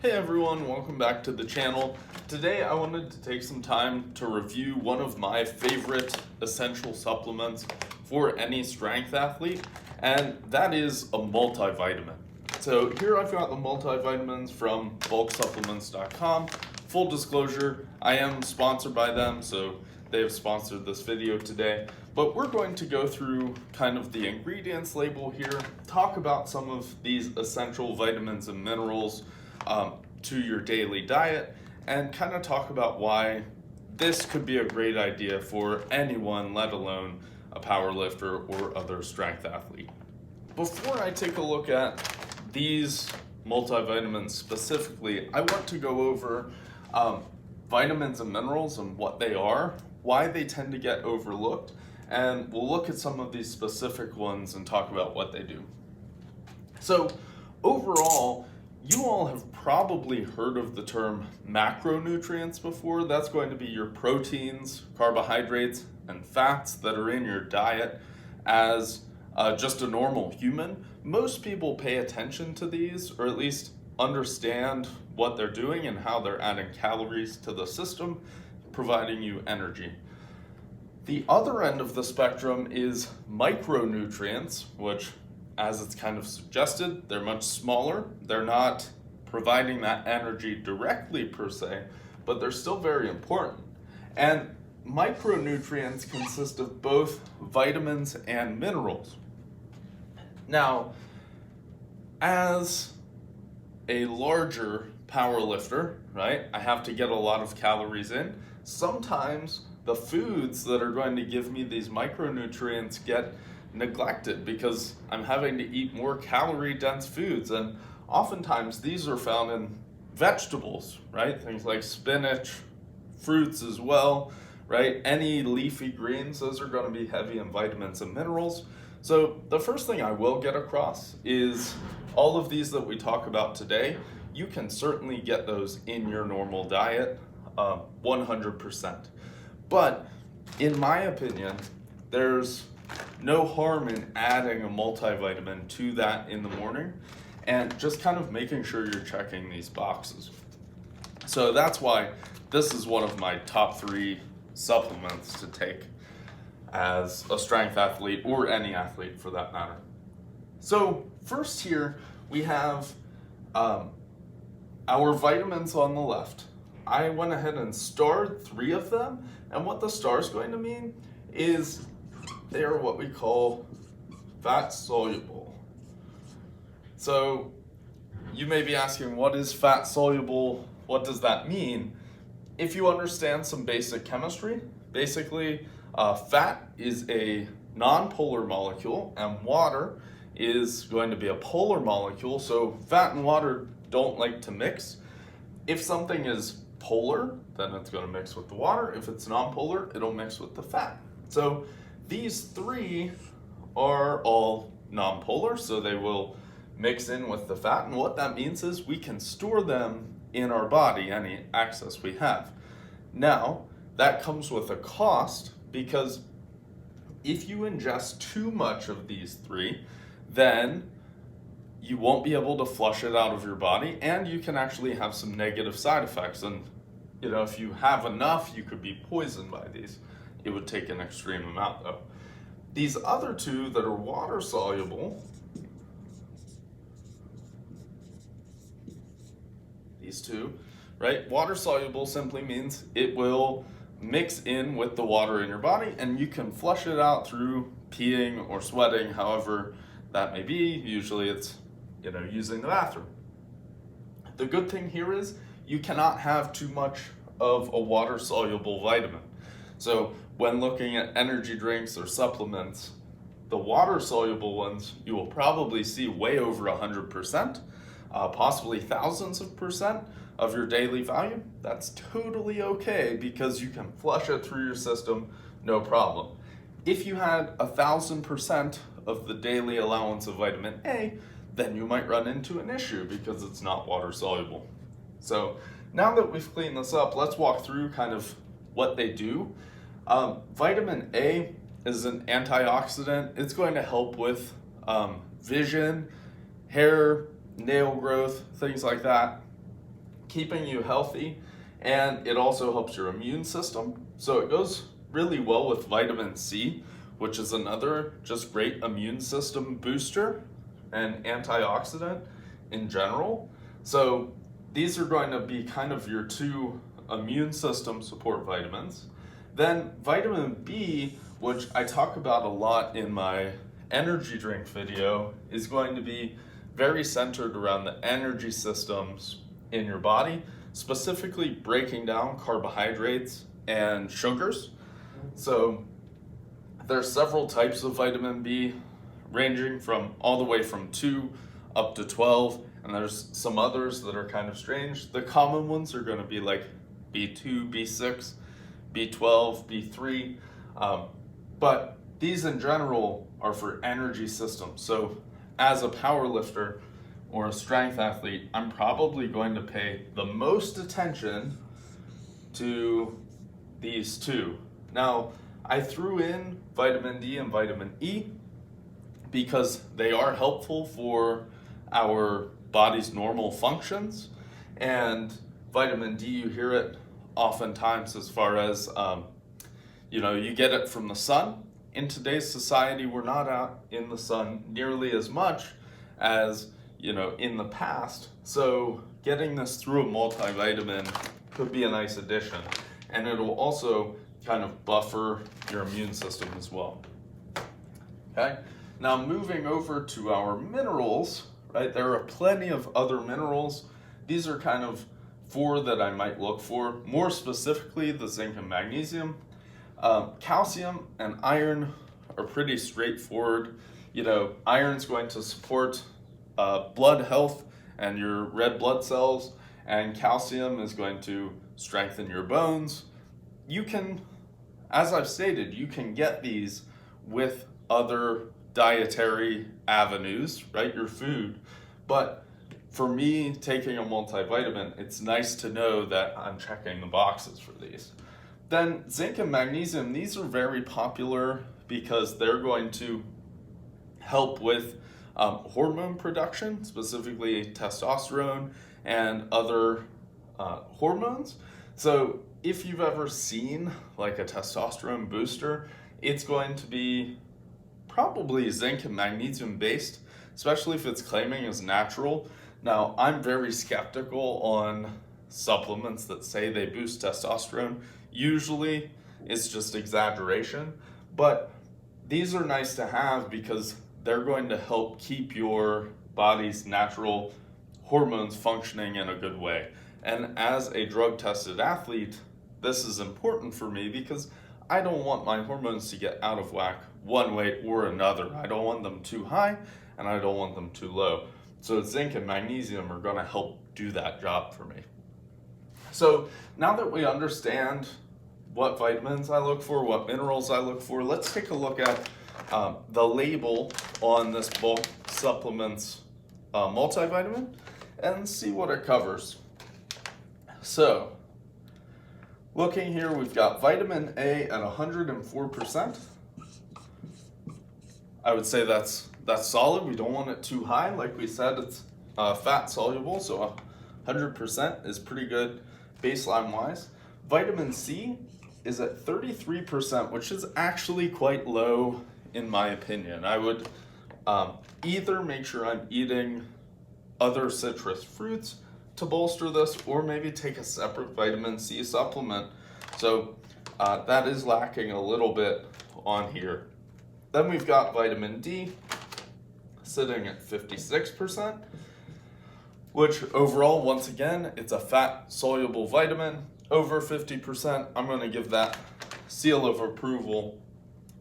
Hey everyone, welcome back to the channel. Today I wanted to take some time to review one of my favorite essential supplements for any strength athlete, and that is a multivitamin. So here I've got the multivitamins from BulkSupplements.com. Full disclosure, I am sponsored by them, so they have sponsored this video today. But we're going to go through kind of the ingredients label here, talk about some of these essential vitamins and minerals to your daily diet, and kind of talk about why this could be a great idea for anyone, let alone a powerlifter or other strength athlete. Before I take a look at these multivitamins specifically, I want to go over vitamins and minerals and what they are, why they tend to get overlooked, and we'll look at some of these specific ones and talk about what they do. So overall, you all have probably heard of the term macronutrients before. That's going to be your proteins, carbohydrates, and fats that are in your diet as just a normal human. Most people pay attention to these, or at least understand what they're doing and how they're adding calories to the system, providing you energy. The other end of the spectrum is micronutrients, which, as it's kind of suggested, they're much smaller. They're not providing that energy directly per se, but they're still very important. And micronutrients consist of both vitamins and minerals. Now, as a larger power lifter, right, I have to get a lot of calories in. Sometimes the foods that are going to give me these micronutrients get neglected because I'm having to eat more calorie dense foods, and oftentimes these are found in vegetables, right? Things like spinach, fruits as well, right? Any leafy greens, those are going to be heavy in vitamins and minerals. So the first thing I will get across is all of these that we talk about today, you can certainly get those in your normal diet, 100%. But in my opinion, there's no harm in adding a multivitamin to that in the morning and just kind of making sure you're checking these boxes. So that's why this is one of my top 3 supplements to take as a strength athlete, or any athlete for that matter. So first here we have our vitamins on the left. I went ahead and starred 3 of them, and what the star is going to mean is they are what we call fat soluble. So you may be asking, what is fat soluble? What does that mean? If you understand some basic chemistry, basically fat is a non-polar molecule and water is going to be a polar molecule. So fat and water don't like to mix. If something is polar, then it's going to mix with the water. If it's non-polar, it'll mix with the fat. So these 3 are all non-polar, so they will mix in with the fat, and what that means is we can store them in our body, any access we have. Now, that comes with a cost, because if you ingest too much of these 3, then you won't be able to flush it out of your body, and you can actually have some negative side effects. And if you have enough, you could be poisoned by these. It would take an extreme amount though. These other 2 that are water soluble, these 2, right? Water soluble simply means it will mix in with the water in your body, and you can flush it out through peeing or sweating, however that may be. Usually it's, using the bathroom. The good thing here is you cannot have too much of a water soluble vitamin. So when looking at energy drinks or supplements, the water soluble ones, you will probably see way over 100%, possibly thousands of percent of your daily value. That's totally okay because you can flush it through your system, no problem. If you had 1,000% of the daily allowance of vitamin A, then you might run into an issue because it's not water soluble. So now that we've cleaned this up, let's walk through kind of what they do. Vitamin A is an antioxidant. It's going to help with vision, hair, nail growth, things like that. keeping you healthy, and it also helps your immune system. So it goes really well with vitamin C, which is another just great immune system booster and antioxidant in general. So these are going to be kind of your two immune system support vitamins. Then vitamin B, which I talk about a lot in my energy drink video, is going to be very centered around the energy systems in your body, specifically breaking down carbohydrates and sugars. So there's several types of vitamin B, ranging from all the way from 2 up to 12, and there's some others that are kind of strange. The common ones are going to be like B2, B6, B12, B3, but these in general are for energy systems. So as a power lifter or a strength athlete, I'm probably going to pay the most attention to these two. Now, I threw in vitamin D and vitamin E because they are helpful for our body's normal functions. And vitamin D, you hear it oftentimes as far as, you get it from the sun. In today's society, we're not out in the sun nearly as much as, in the past. So getting this through a multivitamin could be a nice addition. And it'll also kind of buffer your immune system as well. Okay, now moving over to our minerals, right? There are plenty of other minerals. These are kind of 4 that I might look for, more specifically the zinc and magnesium. Calcium and iron are pretty straightforward. Iron's going to support blood health and your red blood cells, and calcium is going to strengthen your bones. You can, as I've stated, you can get these with other dietary avenues, right? Your food. But for me, taking a multivitamin, it's nice to know that I'm checking the boxes for these. Then zinc and magnesium, these are very popular because they're going to help with hormone production, specifically testosterone and other hormones. So if you've ever seen like a testosterone booster, it's going to be probably zinc and magnesium based, especially if it's claiming as natural. Now, I'm very skeptical on supplements that say they boost testosterone. Usually it's just exaggeration, but these are nice to have because they're going to help keep your body's natural hormones functioning in a good way. And as a drug tested athlete, this is important for me because I don't want my hormones to get out of whack one way or another. I don't want them too high and I don't want them too low. So zinc and magnesium are going to help do that job for me. So now that we understand what vitamins I look for, what minerals I look for, let's take a look at the label on this BulkSupplements Multivitamin and see what it covers. So looking here, we've got vitamin A at 104%. I would say that's solid. We don't want it too high. Like we said, it's fat soluble, so 100% is pretty good baseline wise. Vitamin C is at 33%, which is actually quite low in my opinion. I would either make sure I'm eating other citrus fruits to bolster this, or maybe take a separate vitamin C supplement. So that is lacking a little bit on here. Then we've got vitamin D sitting at 56%, which overall, once again, it's a fat soluble vitamin. Over 50%, I'm going to give that seal of approval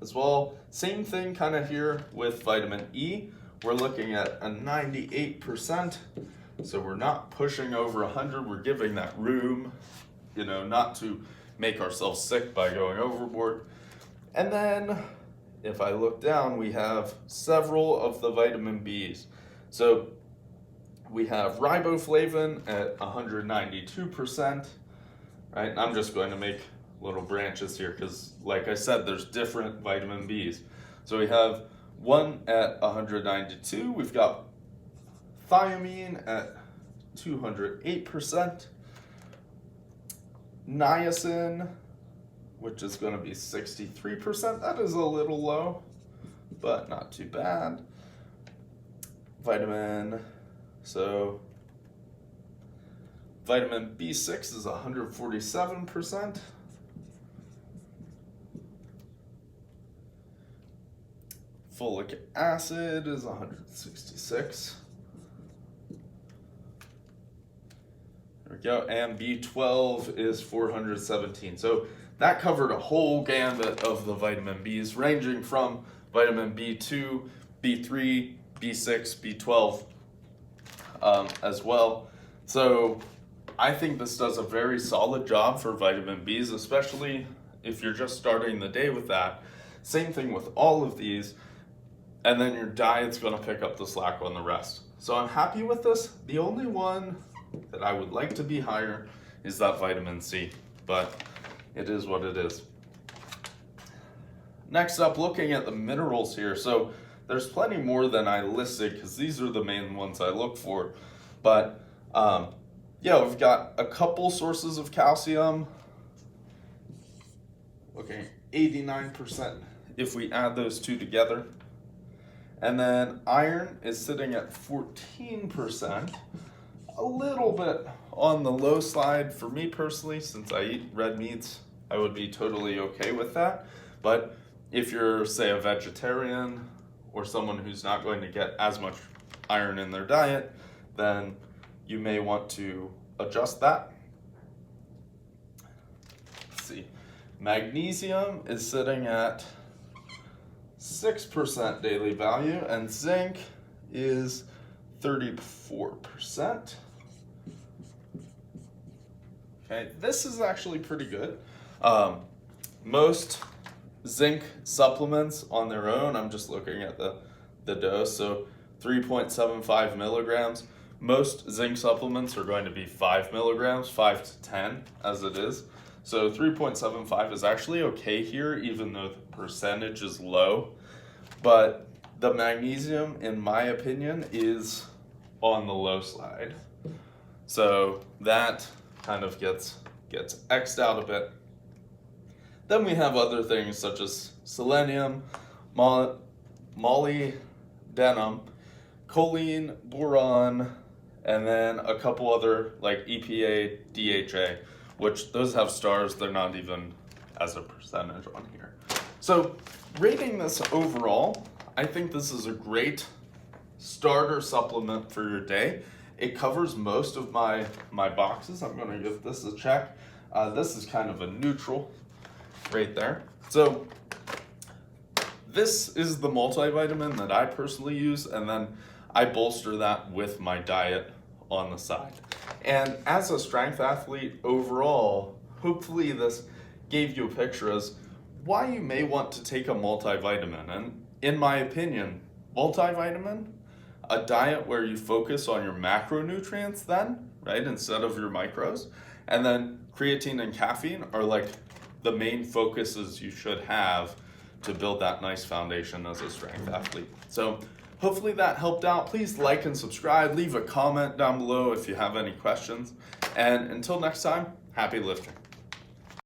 as well. Same thing kind of here with vitamin E. We're looking at a 98%. So we're not pushing over 100. We're giving that room, not to make ourselves sick by going overboard. And then if I look down, we have several of the vitamin Bs. So we have riboflavin at 192%, right? And I'm just going to make little branches here because, like I said, there's different vitamin Bs. So we have one at 192. We've got thiamine at 208%. Niacin, which is going to be 63%. That is a little low, but not too bad. Vitamin B6 is 147%. Folic acid is 166. There we go. And B12 is 417. So that covered a whole gambit of the vitamin Bs, ranging from vitamin B2, B3, B6, B12 as well. So I think this does a very solid job for vitamin Bs, especially if you're just starting the day with that. Same thing with all of these, and then your diet's going to pick up the slack on the rest. So I'm happy with this. The only one that I would like to be higher is that vitamin C, but it is what it is. Next up, looking at the minerals here. So there's plenty more than I listed because these are the main ones I look for. But yeah, we've got a couple sources of calcium. Okay, 89% if we add those two together. And then iron is sitting at 14%. A little bit on the low side for me personally, since I eat red meats. I would be totally okay with that. But if you're, say, a vegetarian or someone who's not going to get as much iron in their diet, then you may want to adjust that. Let's see. Magnesium is sitting at 6% daily value, and zinc is 34%. Okay, this is actually pretty good. Most zinc supplements on their own, I'm just looking at the dose, so 3.75 milligrams. Most zinc supplements are going to be 5 milligrams, 5 to 10 as it is. So 3.75 is actually okay here, even though the percentage is low. But the magnesium, in my opinion, is on the low side. So that kind of gets X'd out a bit. Then we have other things such as selenium, molybdenum, choline, boron, and then a couple other like EPA, DHA, which those have stars. They're not even as a percentage on here. So rating this overall, I think this is a great starter supplement for your day. It covers most of my boxes. I'm going to give this a check. This is kind of a neutral right there. So this is the multivitamin that I personally use, and then I bolster that with my diet on the side. And as a strength athlete overall, hopefully this gave you a picture as why you may want to take a multivitamin. And in my opinion, multivitamin, a diet where you focus on your macronutrients then, right, instead of your micros, and then creatine and caffeine are like the main focuses you should have to build that nice foundation as a strength athlete. So hopefully that helped out. Please like and subscribe. Leave a comment down below if you have any questions. And until next time, happy lifting.